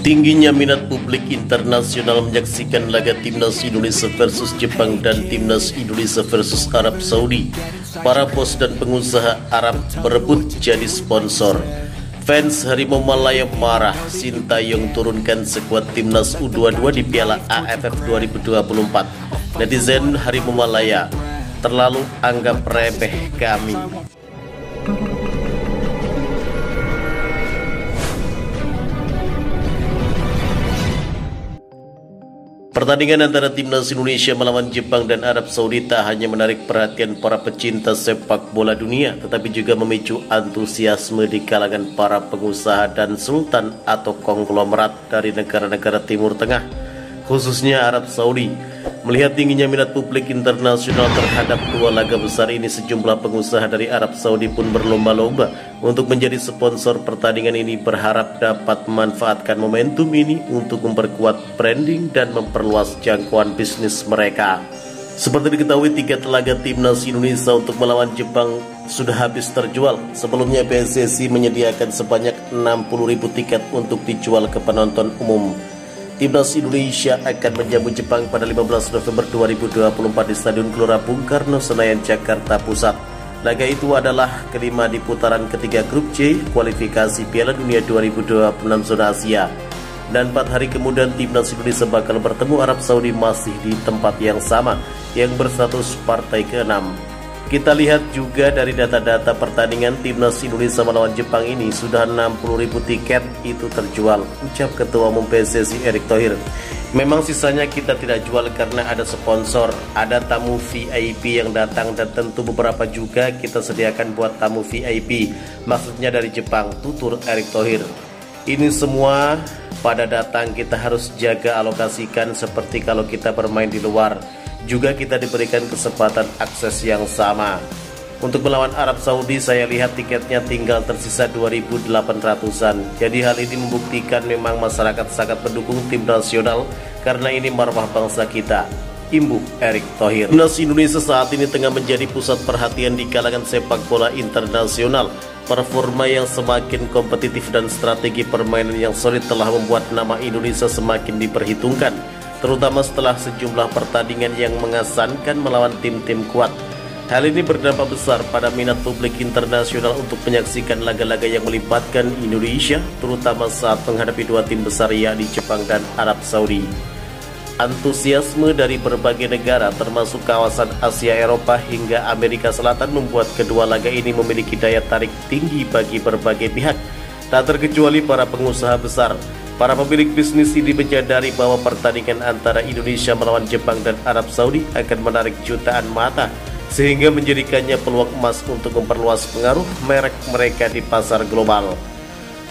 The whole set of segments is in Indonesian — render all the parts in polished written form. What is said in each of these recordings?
Tingginya minat publik internasional menyaksikan laga Timnas Indonesia versus Jepang dan Timnas Indonesia versus Arab Saudi. Para bos dan pengusaha Arab berebut jadi sponsor. Fans Harimau Malaya marah Sintayong turunkan skuad Timnas U22 di Piala AFF 2024. Netizen Harimau Malaya terlalu anggap remeh kami. Pertandingan antara Timnas Indonesia melawan Jepang dan Arab Saudi tak hanya menarik perhatian para pecinta sepak bola dunia, tetapi juga memicu antusiasme di kalangan para pengusaha dan sultan atau konglomerat dari negara-negara Timur Tengah, khususnya Arab Saudi. Melihat tingginya minat publik internasional terhadap dua laga besar ini, sejumlah pengusaha dari Arab Saudi pun berlomba-lomba untuk menjadi sponsor pertandingan ini, berharap dapat memanfaatkan momentum ini untuk memperkuat branding dan memperluas jangkauan bisnis mereka. Seperti diketahui, tiket laga Timnas Indonesia untuk melawan Jepang sudah habis terjual. Sebelumnya PSSI menyediakan sebanyak 60.000 tiket untuk dijual ke penonton umum. Timnas Indonesia akan menjamu Jepang pada 15 November 2024 di Stadion Gelora Bung Karno, Senayan, Jakarta Pusat. Laga itu adalah kelima di putaran ketiga Grup C kualifikasi Piala Dunia 2026 zona Asia. Dan 4 hari kemudian Timnas Indonesia bakal bertemu Arab Saudi masih di tempat yang sama yang berstatus partai ke-6. Kita lihat juga dari data-data pertandingan Timnas Indonesia melawan Jepang ini, sudah 60.000 tiket itu terjual, ucap Ketua Umum PSSI Erick Thohir. Memang sisanya kita tidak jual karena ada sponsor, ada tamu VIP yang datang, dan tentu beberapa juga kita sediakan buat tamu VIP, maksudnya dari Jepang, tutur Erick Thohir. Ini semua pada datang kita harus jaga alokasikan seperti kalau kita bermain di luar. Juga kita diberikan kesempatan akses yang sama. Untuk melawan Arab Saudi saya lihat tiketnya tinggal tersisa 2.800-an. Jadi hal ini membuktikan memang masyarakat sangat mendukung tim nasional karena ini marwah bangsa kita, imbuh Erick Thohir. Timnas Indonesia saat ini tengah menjadi pusat perhatian di kalangan sepak bola internasional. Performa yang semakin kompetitif dan strategi permainan yang solid telah membuat nama Indonesia semakin diperhitungkan, terutama setelah sejumlah pertandingan yang mengesankan melawan tim-tim kuat. Hal ini berdampak besar pada minat publik internasional untuk menyaksikan laga-laga yang melibatkan Indonesia, terutama saat menghadapi dua tim besar yakni Jepang dan Arab Saudi. Antusiasme dari berbagai negara termasuk kawasan Asia, Eropa hingga Amerika Selatan membuat kedua laga ini memiliki daya tarik tinggi bagi berbagai pihak, tak terkecuali para pengusaha besar. Para pemilik bisnis ini menyadari bahwa pertandingan antara Indonesia melawan Jepang dan Arab Saudi akan menarik jutaan mata, sehingga menjadikannya peluang emas untuk memperluas pengaruh merek mereka di pasar global.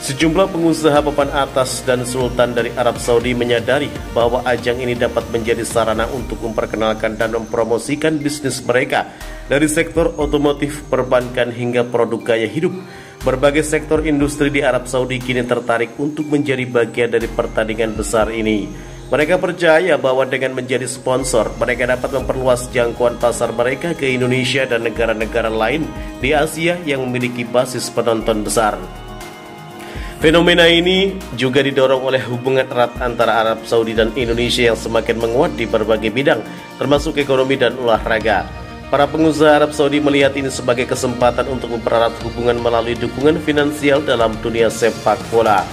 Sejumlah pengusaha papan atas dan sultan dari Arab Saudi menyadari bahwa ajang ini dapat menjadi sarana untuk memperkenalkan dan mempromosikan bisnis mereka dari sektor otomotif, perbankan hingga produk gaya hidup. Berbagai sektor industri di Arab Saudi kini tertarik untuk menjadi bagian dari pertandingan besar ini. Mereka percaya bahwa dengan menjadi sponsor, mereka dapat memperluas jangkauan pasar mereka ke Indonesia dan negara-negara lain di Asia yang memiliki basis penonton besar. Fenomena ini juga didorong oleh hubungan erat antara Arab Saudi dan Indonesia yang semakin menguat di berbagai bidang, termasuk ekonomi dan olahraga. Para pengusaha Arab Saudi melihat ini sebagai kesempatan untuk mempererat hubungan melalui dukungan finansial dalam dunia sepak bola.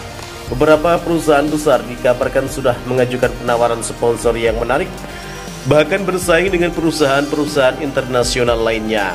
Beberapa perusahaan besar dikabarkan sudah mengajukan penawaran sponsor yang menarik, bahkan bersaing dengan perusahaan-perusahaan internasional lainnya.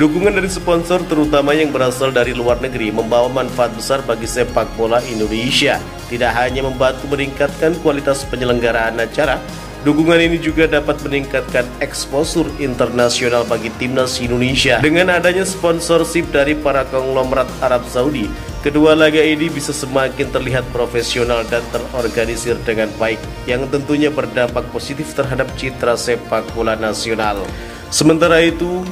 Dukungan dari sponsor, terutama yang berasal dari luar negeri, membawa manfaat besar bagi sepak bola Indonesia. Tidak hanya membantu meningkatkan kualitas penyelenggaraan acara, dukungan ini juga dapat meningkatkan eksposur internasional bagi Timnas Indonesia. Dengan adanya sponsorship dari para konglomerat Arab Saudi, kedua laga ini bisa semakin terlihat profesional dan terorganisir dengan baik, yang tentunya berdampak positif terhadap citra sepak bola nasional. Sementara itu,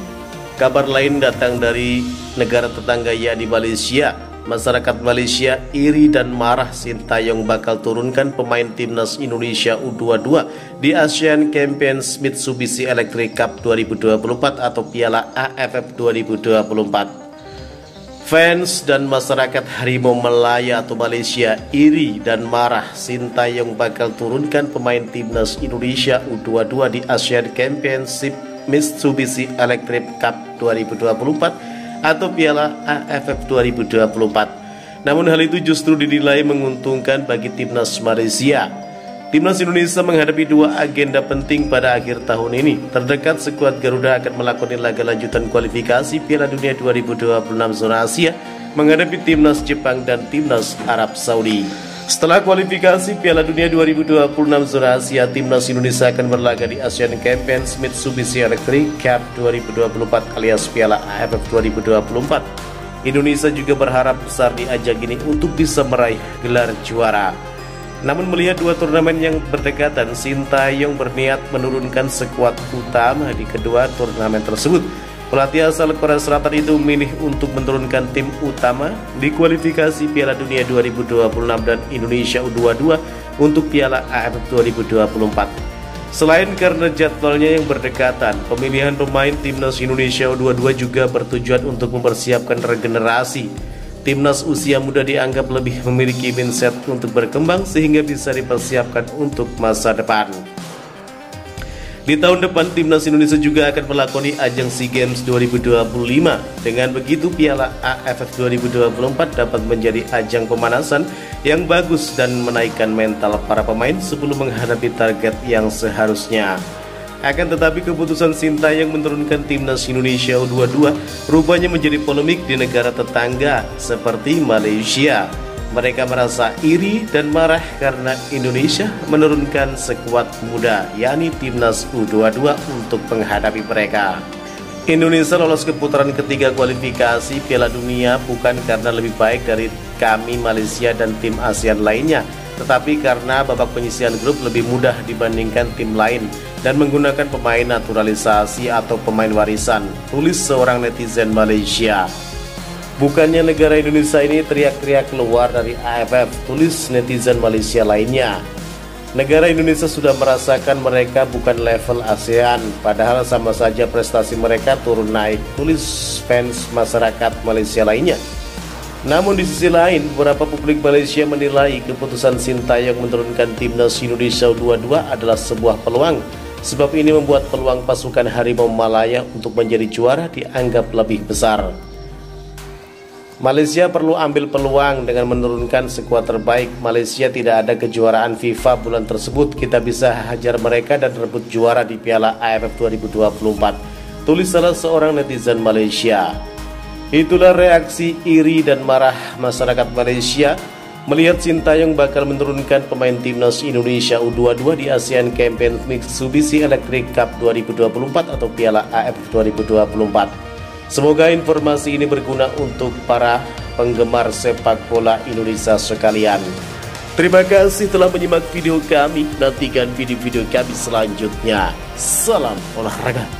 kabar lain datang dari negara tetangga yakni Malaysia. Masyarakat Malaysia iri dan marah Sintayong bakal turunkan pemain Timnas Indonesia U22 di Asian Champions Mitsubishi Electric Cup 2024 atau Piala AFF 2024. Fans dan masyarakat Harimau Malaya atau Malaysia iri dan marah Sintayong bakal turunkan pemain timnas Indonesia U22 di Asian Championship Mitsubishi Electric Cup 2024 atau Piala AFF 2024. Namun hal itu justru dinilai menguntungkan bagi timnas Malaysia. Timnas Indonesia menghadapi dua agenda penting pada akhir tahun ini. Terdekat, skuad Garuda akan melakoni laga lanjutan kualifikasi Piala Dunia 2026 zona Asia menghadapi timnas Jepang dan timnas Arab Saudi. Setelah kualifikasi Piala Dunia 2026 zona Asia, timnas Indonesia akan berlaga di Asian Champions Mitsubishi Electric Cup 2024 alias Piala AFF 2024. Indonesia juga berharap besar di ajang ini untuk bisa meraih gelar juara. Namun melihat dua turnamen yang berdekatan, Sintayong berniat menurunkan skuad utama di kedua turnamen tersebut. Pelatih asal Korea Selatan itu memilih untuk menurunkan tim utama di kualifikasi Piala Dunia 2026 dan Indonesia U22 untuk Piala AFF 2024. Selain karena jadwalnya yang berdekatan, pemilihan pemain timnas Indonesia U22 juga bertujuan untuk mempersiapkan regenerasi. Timnas usia muda dianggap lebih memiliki mindset untuk berkembang sehingga bisa dipersiapkan untuk masa depan. Di tahun depan, timnas Indonesia juga akan melakoni ajang SEA Games 2025. Dengan begitu, Piala AFF 2024 dapat menjadi ajang pemanasan yang bagus dan menaikkan mental para pemain sebelum menghadapi target yang seharusnya. Akan tetapi keputusan Sintayong menurunkan timnas Indonesia U22 rupanya menjadi polemik di negara tetangga seperti Malaysia. Mereka merasa iri dan marah karena Indonesia menurunkan skuad muda, yakni timnas U22 untuk menghadapi mereka. Indonesia lolos ke putaran ketiga kualifikasi Piala Dunia bukan karena lebih baik dari kami Malaysia dan tim ASEAN lainnya, tetapi karena babak penyisihan grup lebih mudah dibandingkan tim lain dan menggunakan pemain naturalisasi atau pemain warisan, tulis seorang netizen Malaysia. Bukannya negara Indonesia ini teriak-teriak keluar dari AFF, tulis netizen Malaysia lainnya. Negara Indonesia sudah merasakan mereka bukan level ASEAN, padahal sama saja prestasi mereka turun naik, tulis fans masyarakat Malaysia lainnya. Namun di sisi lain, beberapa publik Malaysia menilai keputusan Sintayong menurunkan timnas Indonesia U22 adalah sebuah peluang, sebab ini membuat peluang pasukan Harimau Malaya untuk menjadi juara dianggap lebih besar. Malaysia perlu ambil peluang dengan menurunkan skuad terbaik. Malaysia tidak ada kejuaraan FIFA bulan tersebut. Kita bisa hajar mereka dan rebut juara di Piala AFF 2024, tulis salah seorang netizen Malaysia. Itulah reaksi iri dan marah masyarakat Malaysia melihat Sintayong bakal menurunkan pemain timnas Indonesia U22 di ASEAN Champions Mitsubishi Electric Cup 2024 atau Piala AFF 2024. Semoga informasi ini berguna untuk para penggemar sepak bola Indonesia sekalian. Terima kasih telah menyimak video kami. Nantikan video-video kami selanjutnya. Salam olahraga.